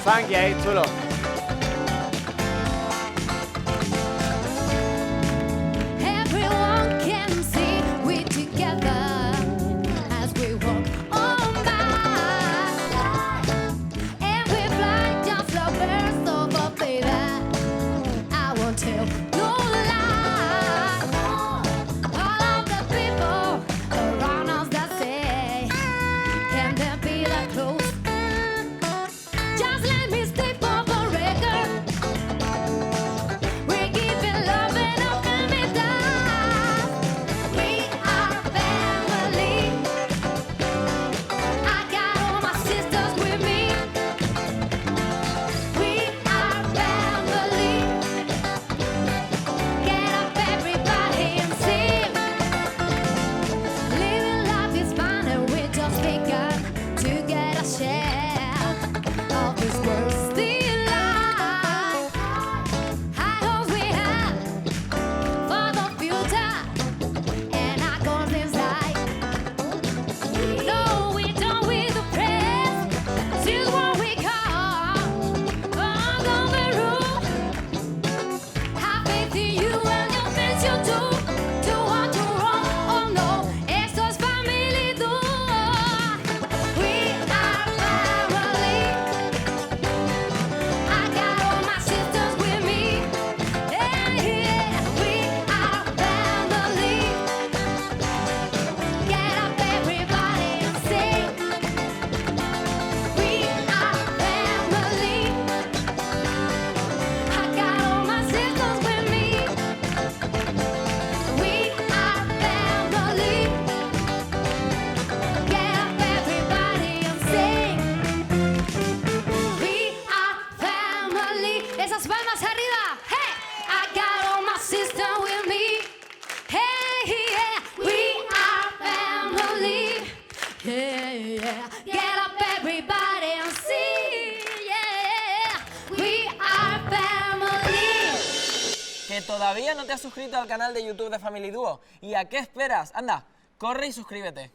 funky ahí, chulo. Esas palmas arriba. Hey, I got all my sisters with me. Hey, yeah, we are family. Yeah, yeah. Get up everybody and sing. Yeah, we are family. ¿Que todavía no te has suscrito al canal de YouTube de Family Duo? ¿Y a qué esperas? Anda, corre y suscríbete.